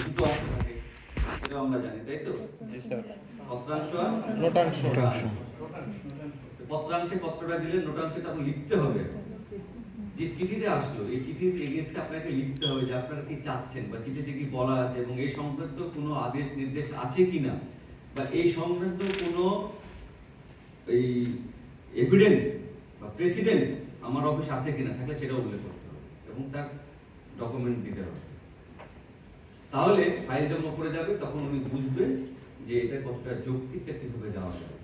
দুটো অংশ থাকে, এটা আমরা জানি, তাই তো? জি স্যার। পত্রাংশ আর নোটাংশ। পত্রাংশে পত্রটা দিলে নোটাংশে তখন লিখতে হবে। যে চিঠিটা আসলো, এই চিঠির এগেইনস্টে আপনাকে লিখতে হবে যে আপনারা কি চাচ্ছেন, বা চিঠিতে কি বলা আছে, এবং এই সংক্রান্ত কোনো আদেশ নির্দেশ আছে কিনা, বা এই সংক্রান্ত কোনো এই এভিডেন্স বা প্রেসিডেন্স আমার অফিস আছে কিনা, থাকলে সেটা উল্লেখ করতে হবে এবং তার ডকুমেন্ট দিতে হবে। তাহলে ফাইল যখন উপরে যাবে তখন উনি বুঝবে যে এটা কতটা যৌক্তিকটা কিভাবে দেওয়া যাবে।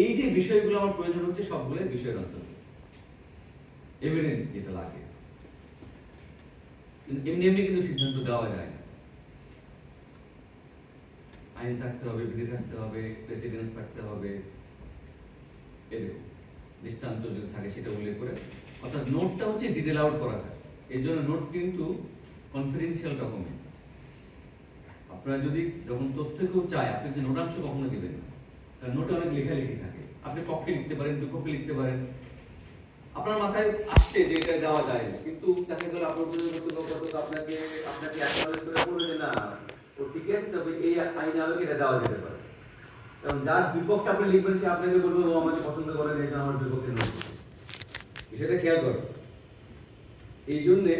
এই যে বিষয়গুলো আমার প্রয়োজন হচ্ছে সবগুলো বিষয়ের অন্তর্গত এভিডেন্স যেটা লাগে। কিন্তু এমনি এমনি কিন্তু সিদ্ধান্ত দেওয়া যায় না। আইন থাকতে হবে, বিধি থাকতে হবে, প্রেসিডেন্স থাকতে হবে, এরকম দৃষ্টান্ত যদি থাকে সেটা উল্লেখ করে, অর্থাৎ নোটটা হচ্ছে ডিটেল আউট করা থাকে। এই জন্য নোট কিন্তু কনফিডেন্সিয়াল ডকুমেন্ট। আপনারা যদি যখন তথ্য কেউ চায়, আপনি যে নোটাংশ কখনো দিবেন না, কারণ নোটে অনেক লেখালেখি থাকে। আপনি পক্ষে লিখতে পারেন, বিপক্ষে লিখতে পারেন, আপনার মাথায় আসছে যে এটা দেওয়া যায়, কিন্তু দেখা গেল আপনার আপনাকে অ্যাকনলেজ করে বলবে যে না ও ঠিক আছে, তবে এই আইন আলোকে এটা দেওয়া যেতে পারে। কারণ যার বিপক্ষে আপনি লিখবেন সে আপনাকে বলবে ও আমাকে পছন্দ করে না, এটা আমার বিপক্ষে নোট, সেটা খেয়াল করো। এই জন্যে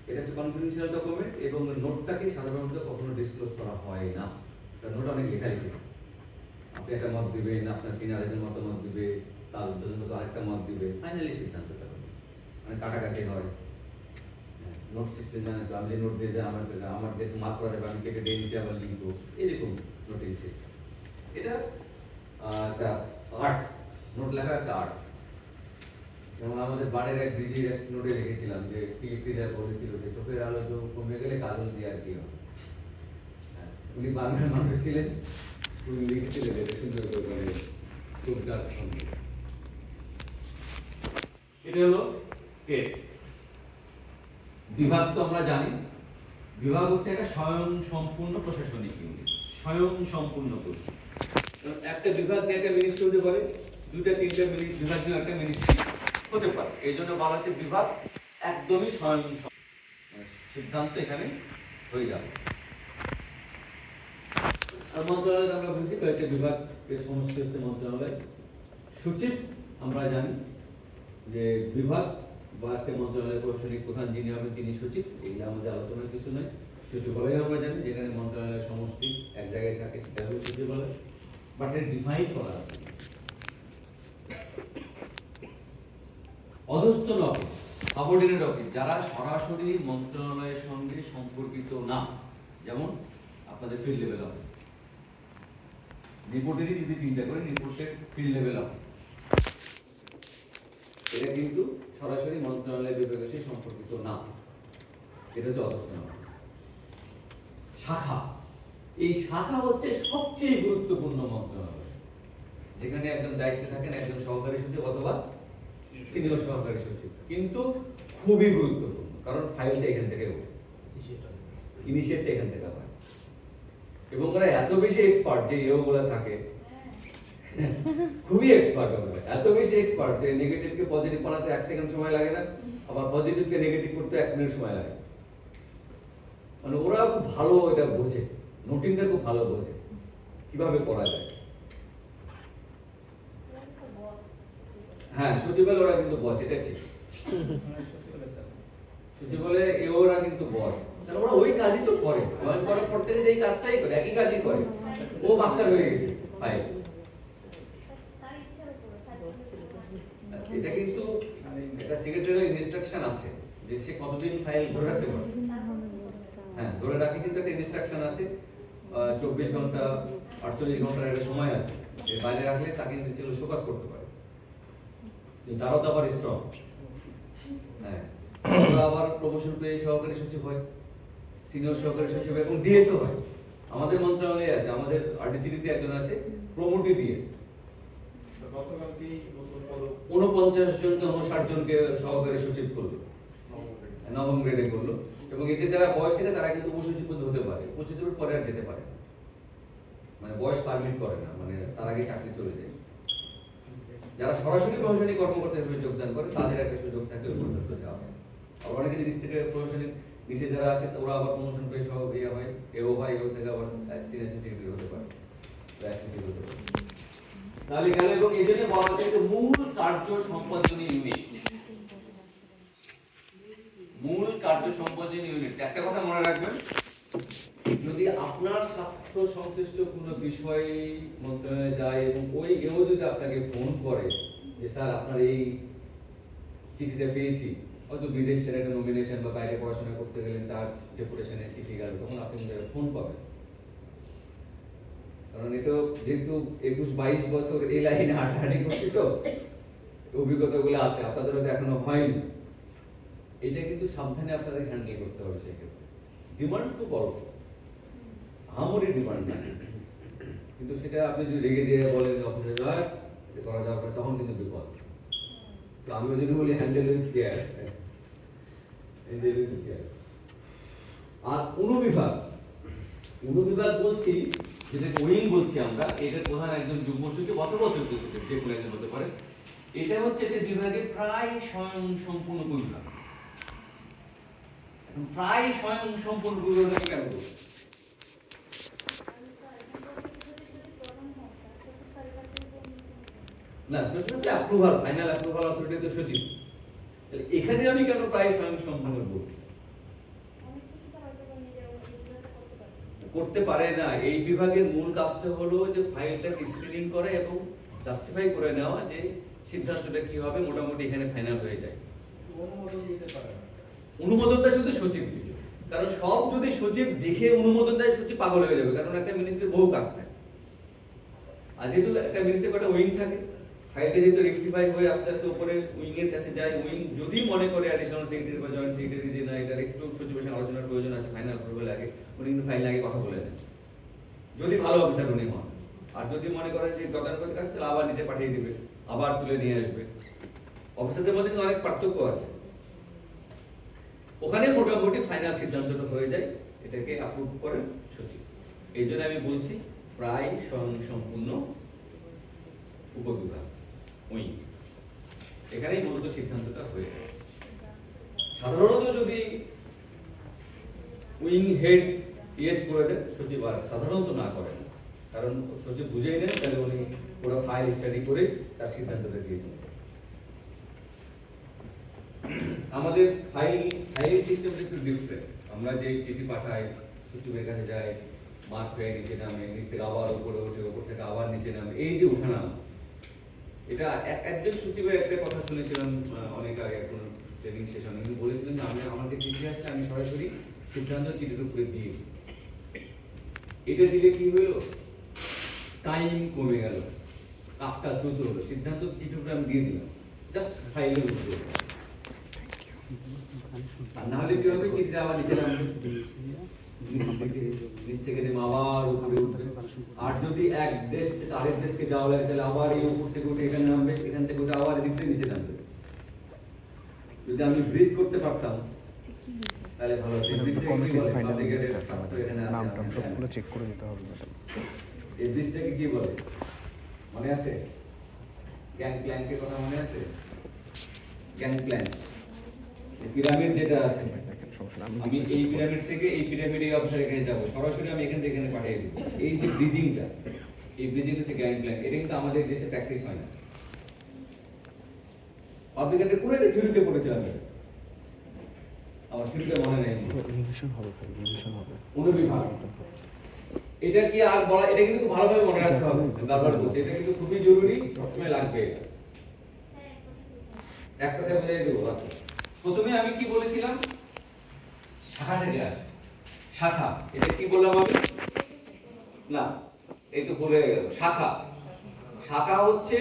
এটা হচ্ছে কনফিডেন্সিয়াল ডকুমেন্ট, এবং নোটটাকে সাধারণত কখনো ডিসক্লোজ করা হয় না, কারণ নোট অনেক লেখালেখি। আপনি একটা মত দিবেন, আপনার সিনিয়রদের মতামত দিবে, তার জন্য আরেকটা মত দিবে, ফাইনালি সিদ্ধান্তটা হবে। মানে কাটাকাটি হয়, নোট সিস্টেম জানেন তো, আমি যে নোট দিয়ে যাই আমার যে মার্ক করা যাবে আমি কেটে দিয়ে নিচে আবার লিখবো, এরকম নোটিং সিস্টেম। এটা একটা আর্ট, নোট লেখা একটা আর্ট। যেমন আমাদের বাড়ির এক ব্রিজে নোটে লিখেছিলাম যে লিখতে যা বলেছিল যে চোখের আলো তো কমে গেলে কাজল দিয়ে আর কি হবে। উনি বাংলার মানুষ ছিলেন, উনি লিখেছিলেন এটা সুন্দর করে টুকটাক সঙ্গে। এটা হলো কেস। বিভাগ তো আমরা জানি, বিভাগ হচ্ছে একটা স্বয়ং সম্পূর্ণ প্রশাসনিক ইউনিট, স্বয়ং সম্পূর্ণ করি। একটা বিভাগ নিয়ে একটা মিনিস্ট্রি হতে পারে, দুইটা তিনটা বিভাগ নিয়ে একটা মিনিস্ট্রি হতে পারে। এই জন্য বলা হচ্ছে বিভাগ একদমই স্বয়ং সিদ্ধান্ত এখানে হয়ে যাবে। আর মন্ত্রণালয় আমরা বুঝি কয়েকটা বিভাগের সমষ্টি হচ্ছে মন্ত্রণালয়। সচিব আমরা জানি যে বিভাগ বা একটা মন্ত্রণালয়ের প্রশাসনিক প্রধান যিনি হবেন তিনি সচিব, এগুলো আমাদের আলোচনার কিছু নয়। সচিবালয় আমরা জানি যেখানে মন্ত্রণালয়ের সমষ্টি এক জায়গায় থাকে, সেটা হলো সচিবালয়, বাট এর ডিফাইন করা আছে। অধস্তন অফিস, সাবঅর্ডিনেট অফিস, যারা সরাসরি মন্ত্রণালয়ের সঙ্গে সম্পর্কিত না, যেমন আপনাদের ফিল্ড লেভেল অফিস, রিপোর্টেরই যদি চিন্তা করেন রিপোর্টের ফিল্ড লেভেল অফিস, এটা কিন্তু সরাসরি মন্ত্রণালয়ের বিভাগের সাথে সম্পর্কিত না, এটা হচ্ছে অধস্তন অফিস। শাখা, এই শাখা হচ্ছে সবচেয়ে গুরুত্বপূর্ণ মন্ত্রণালয়, যেখানে একজন দায়িত্বে থাকেন একজন সহকারী সচিব অথবা সিনিয়র সহকারী সচিব, কিন্তু খুবই গুরুত্বপূর্ণ, কারণ ফাইলটা এখান থেকে ইনিশিয়েটটা এখান থেকে হয়, এবং ওরা এত বেশি এক্সপার্ট যে এগুলো থাকে, খুবই এক্সপার্ট ওরা, এত বেশি এক্সপার্ট যে নেগেটিভকে পজিটিভ বানাতে 1 সেকেন্ড সময় লাগে না, আবার পজিটিভকে নেগেটিভ করতে 1 মিনিট সময় লাগে। মানে ওরা খুব ভালো এটা বোঝে, নোটিংটা খুব ভালো বোঝে কিভাবে করা যায়। হ্যাঁ, সচিবালয় ওরা কিন্তু বস, এটা ঠিক। সচিবালয় ওরা কিন্তু বস, কারণ ওরা ওই কাজই তো করে, জয়েন করার পর থেকে যেই কাজটাই করে, একই কাজই করে, ও মাস্টার হয়ে গেছে ফাইল। এটা কিন্তু একটা সেক্রেটারিয়াল ইনস্ট্রাকশন আছে যে সে কতদিন ফাইল ধরে রাখতে পারে। হ্যাঁ, ধরে রাখে কিন্তু একটা ইনস্ট্রাকশন আছে, 24 ঘন্টা 48 ঘন্টার একটা সময় আছে, এর বাইরে রাখলে তাকে কিন্তু শোকজ করতে পারে। কিন্তু তারও তো আবার স্ট্রং। হ্যাঁ, আবার প্রমোশন পেয়ে সহকারী সচিব হয়, সিনিয়র সহকারী সচিব এবং ডিএসও হয়। আমাদের মন্ত্রণালয়ে আছে, আমাদের আরডিসিতে একজন আছে প্রমোটেড ডিএস। 49 জনকে 59 জনকে সহকারী সচিব করলো, নবম গ্রেডে করলো, এবং এতে যারা বয়স থেকে তারা কিন্তু উপসচিব পদে হতে পারে, উপসচিবের পরে আর যেতে পারে, মানে বয়স পারমিট করে না, মানে তার আগে চাকরি চলে যায়। যারা সরাসরি প্রশাসনিক কর্মকর্তা হিসেবে যোগদান করে তাদের একটা সুযোগ থাকে ওই পর্যন্ত যাওয়া। আবার অনেকে জিনিস থেকে প্রশাসনিক নিচে যারা আছে ওরা আবার প্রমোশন পেয়ে সব ইয়ে হয়, তাহলে গেল, এবং এই জন্য বলা হচ্ছে যে মূল কার্য সম্পাদনী ইউনিট। মূল কার্য সম্পাদনী ইউনিট, একটা কথা মনে রাখবেন, যদি আপনার স্বার্থ সংশ্লিষ্ট কোনো বিষয় মন্ত্রণালয়ে যায় এবং ওই কেউ যদি আপনাকে ফোন করে যে স্যার আপনার এই চিঠিটা পেয়েছি, হয়তো বিদেশের একটা নমিনেশন বা বাইরে পড়াশোনা করতে গেলেন, তার ডেপুটেশনের চিঠি গেল, তখন আপনি ফোন পাবেন। কারণ এটা যেহেতু 21-22 বছর এই লাইনে হাঁটাহাঁটি করছি, তো অভিজ্ঞতাগুলো আছে, আপনাদের হয়তো এখনো হয়নি। এটা কিন্তু সাবধানে আপনাদের হ্যান্ডেল করতে হবে। সেক্ষেত্রে ডিমান্ড তো বড়, আমারই ডিমান্ড না, কিন্তু সেটা আপনি যদি রেগে যেয়ে বলেন অফিসে যায় করা যাবে না, তখন কিন্তু বিপদ। তো আমি ওই জন্য বলি handle with care, handle with care. আর অনুবিভাগ, অনুবিভাগ বলছি যেটা উইং বলছি আমরা, এটার প্রধান একজন যুগ্ম সচিব অথবা অতিরিক্ত সচিব, যে কোনো একজন হতে পারে। এটা হচ্ছে যে বিভাগের প্রায় স্বয়ং সম্পূর্ণ বিভাগ। এখন প্রায় স্বয়ং সম্পূর্ণ বিভাগ কেন বলছি? না, সচিব তো অ্যাপ্রুভাল, ফাইনাল অ্যাপ্রুভাল অথরিটি তো সচিব। এখানে আমি কেন প্রায় স্বয়ং সম্পূর্ণ বলছি? করতে পারে না। এই বিভাগের মূল কাজটা হলো যে ফাইলটা স্ক্রিনিং করে এবং জাস্টিফাই করে নেওয়া যে সিদ্ধান্তটা কি হবে, মোটামুটি এখানে ফাইনাল হয়ে যায়। অনুমোদন দিতে পারে না, অনুমোদনটা শুধু সচিব দিবে, কারণ সব যদি সচিব দেখে অনুমোদন দেয়, সচিব পাগল হয়ে যাবে, কারণ একটা মিনিস্ট্রির বহু কাজ থাকে। আর যেহেতু একটা মিনিস্ট্রির কটা উইং থাকে, ফাইলটা যেহেতু রেকটিফাই হয়ে আস্তে আস্তে উপরে উইং এর কাছে যায়, উইং যদি মনে করে অ্যাডিশনাল সেক্রেটারি বা জয়েন্ট সেক্রেটারি যে না এটার একটু সচিবের সঙ্গে আলোচনার প্রয়োজন আছে, ফাইনাল অ্যাপ্রুভাল আগে, উনি কিন্তু ফাইল আগে কথা বলে দেন, যদি ভালো অফিসার উনি হন। আর যদি মনে করেন যে গতানুগতিক কাজ, তাহলে আবার নিচে পাঠিয়ে দিবে, আবার তুলে নিয়ে আসবে। অফিসারদের মধ্যে কিন্তু অনেক পার্থক্য আছে। ওখানে মোটামুটি ফাইনাল সিদ্ধান্তটা হয়ে যায়, এটাকে অ্যাপ্রুভ করেন সচিব। এই জন্য আমি বলছি প্রায় স্বয়ং সম্পূর্ণ উপবিভাগ উইং, এখানেই মূলত সিদ্ধান্তটা হয়ে যায়। সাধারণত যদি উইং হেড ইয়েস করে দেন, সচিব আর সাধারণত না করেন, কারণ সচিব বুঝেই নেন, তাহলে উনি পুরো ফাইল স্টাডি করে তার সিদ্ধান্তটা দিয়েছেন। আমাদের ফাইলিং সিস্টেমটা একটু ডিফারেন্ট। আমরা যে চিঠি পাঠাই, সচিবের কাছে যাই, মার্ক হয়ে নিচে নামে, নিচ থেকে আবার উপরে ওঠে, উপর থেকে আবার নিচে নামে, এই যে ওঠানামা, এটা একজন সচিবের একটা কথা শুনেছিলাম অনেক আগে, এখন ট্রেনিং সেশন, উনি বলেছিলেন যে আমি আমাকে চিঠি আসছে, আমি সরাসরি সিদ্ধান্ত চিঠির উপরে দিয়ে দিই। এটা দিলে কি হলো, টাইম কমে গেল, কাজটা দ্রুত হলো, সিদ্ধান্ত চিঠির উপরে আমি দিয়ে দিলাম, জাস্ট ফাইলের উপরে। আর না হলে কি হবে, চিঠিটা আবার নিচে নামবে, নিচ থেকে নেমে আবার উপরে উঠবে। আর যদি এক দেশ থেকে আরেক দেশকে যাওয়া লাগে, তাহলে আবার এই উপর থেকে উঠে এখানে নামবে, এখান থেকে উঠে আবার এদিক থেকে নিচে নামবে। যদি আমি ব্রিজ করতে পারতাম তাহলে ভালো হতো। নামটা সবগুলো চেক করে দিতে হবে। এই ব্রিজটাকে কি বলে মনে আছে? গ্যাং প্ল্যাঙ্কের কথা মনে আছে? গ্যাং প্ল্যাঙ্ক পিরামিড যেটা আছে, আমি এই পিরামিড থেকে এই পিরামিড এই অবস্থায় এখানে যাব, সরাসরি আমি এখান থেকে এখানে পাঠিয়ে দিব। এই যে ব্রিজিংটা, এই ব্রিজিং হচ্ছে গ্যাং প্ল্যাঙ্ক। এটা কিন্তু আমাদের দেশে প্র্যাকটিস হয় না। পাবলিক এন্ট্রি পুরো এটা থিওরিতে পড়েছিলাম, আমার থিওরিতে মনে নেই। রিভিশন হবে, রিভিশন হবে। অনুবিভাগ এটা কি আর বলা, এটা কিন্তু খুব ভালোভাবে মনে রাখতে হবে, বারবার বলতে, এটা কিন্তু খুবই জরুরি, সবসময় লাগবে। এক কথায় বুঝাই দেবো। আচ্ছা, প্রথমে আমি কি বলেছিলাম, শাখা থেকে আসে। শাখা, এটা কি বললাম আমি? না, এই তো ভুলে গেল। শাখা, শাখা হচ্ছে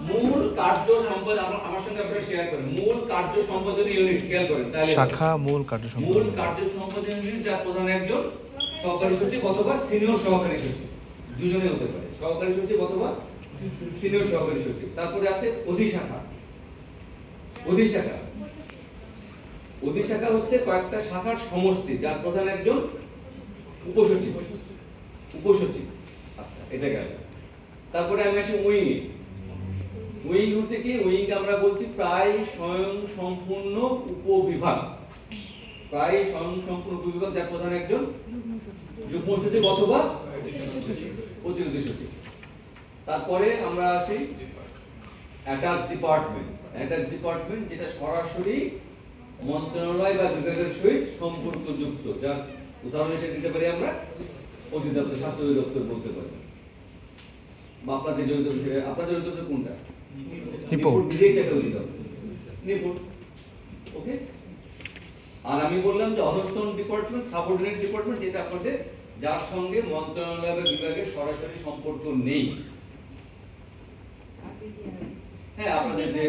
মূল কার্য সম্পাদন। আমার সঙ্গে আপনারা শেয়ার করেন, মূল কার্য সম্পাদনী ইউনিট। খেয়াল করেন, তাহলে শাখা মূল কার্য সম্পাদন, মূল কার্য সম্পাদনী ইউনিট, যার প্রধান একজন সহকারী সচিব অথবা সিনিয়র সহকারী সচিব, দুজনে হতে পারে, সহকারী সচিব অথবা সিনিয়র সহকারী সচিব। তারপরে আছে অধিশাখা। অধিশাখা, অধিশাখা হচ্ছে কয়েকটা শাখার সমষ্টি, যার প্রধান একজন উপসচিব। উপসচিব, আচ্ছা, এটা গেল। তারপরে আমি আসি উইং। উইং হচ্ছে কি, উইং আমরা বলছি প্রায় স্বয়ং সম্পূর্ণ উপবিভাগ। প্রায় স্বয়ং সম্পূর্ণ উপবিভাগ, যার প্রধান একজন যুগ্ম সচিব অথবা অতিরিক্ত সচিব। তারপরে আমরা আসি অ্যাটাচ ডিপার্টমেন্ট। অ্যাটাচ ডিপার্টমেন্ট যেটা সরাসরি মন্ত্রণালয় বা বিভাগের সহিত সম্পর্কযুক্ত, যার উদাহরণ হিসেবে দিতে পারি আমরা অধিদপ্তর, স্বাস্থ্য অধিদপ্তর বলতে পারি। বা আপনাদের জড়িত বিষয়ে আপনাদের অধিদপ্তর কোনটা? রিপোর্ট। নিজেই একটা অধিদপ্তর রিপোর্ট। ওকে। আর আমি বললাম যে অধস্তন ডিপার্টমেন্ট, সাবঅর্ডিনেট ডিপার্টমেন্ট, যেটা আপনাদের যার সঙ্গে মন্ত্রণালয় বা বিভাগের সরাসরি সম্পর্ক নেই। হ্যাঁ, আপনাদের যে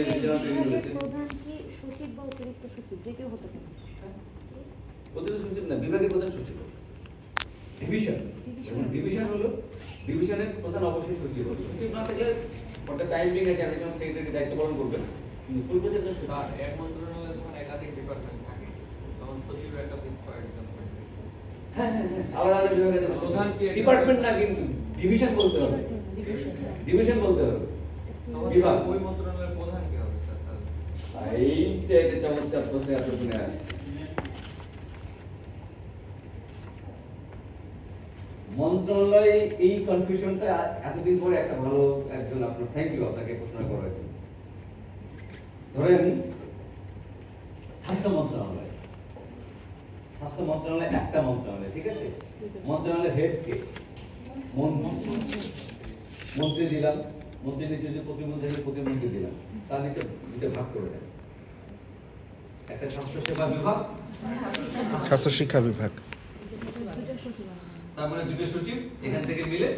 প্রধান কি সচিব বা অতিরিক্ত সচিব যেটাও হতে পারে? অতিরিক্ত সচিব না, বিভাগের প্রধান সচিব। ডিভিশন, ডিভিশন হলো ডিভিশনের প্রধান অবশ্যই সচিব হবে। সচিব না থাকলে ফর দ্য টাইম বিং একটা অ্যাডিশনাল সেক্রেটারি দায়িত্ব পালন করবেন। কিন্তু ফুল পর্যন্ত সচিব। আর এক মন্ত্রণালয়ে যখন একাধিক ডিপার্টমেন্ট থাকে তখন সচিব একাধিক কয়েকজন থাকে। হ্যাঁ হ্যাঁ হ্যাঁ, আলাদা আলাদা বিভাগের প্রধান ডিপার্টমেন্ট না, কিন্তু ডিভিশন বলতে হবে। ডিভিশন বলতে হবে, তখন বিভাগ। ওই মন্ত্রণালয়ের প্রধান কে হবে স্যার তাহলে? এইটা একটা চমৎকার প্রশ্ন আপনার শুনে আসছে। মন্ত্রণালয় এই কনফিউশনটা এতদিন পরে একটা ভালো একজন আপনার, থ্যাংক ইউ আপনাকে প্রশ্ন করার জন্য। ধরেন স্বাস্থ্য মন্ত্রণালয়, স্বাস্থ্য মন্ত্রণালয় একটা মন্ত্রণালয়, ঠিক আছে? মন্ত্রণালয়ের হেড কে? মন্ত্রী দিলাম, মন্ত্রী নিচে যদি প্রতিমন্ত্রী থাকে প্রতিমন্ত্রী দিলাম, তার নিচে দুটো ভাগ করে দেন। একটা স্বাস্থ্য সেবা বিভাগ, স্বাস্থ্য শিক্ষা বিভাগ। তার মানে দুটো সচিব এখান থেকে মিলে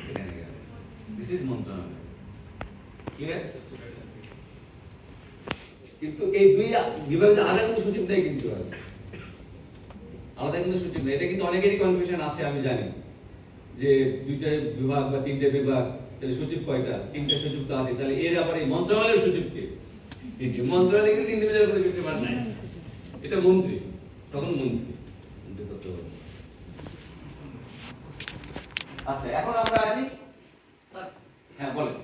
এখানে গেল। দিস ইজ মন্ত্রণালয়। ক্লিয়ার? কিন্তু এই দুই বিভাগে আলাদা কোনো সচিব নেই, কিন্তু আলাদা কোনো সচিব নেই। এটা কিন্তু অনেকেরই কনফিউশন আছে, আমি জানি যে দুইটা বিভাগ বা তিনটে বিভাগ, তাহলে সচিব কয়টা? তিনটা সচিব তো আছে, তাহলে এর আবার এই মন্ত্রণালয়ের সচিবকে? মন্ত্রণালয়ে কিন্তু তিনটে বিভাগের কোনো সচিব আর নাই, এটা মন্ত্রী, তখন মন্ত্রী। আচ্ছা, এখন আমরা আসি। হ্যাঁ বলেন।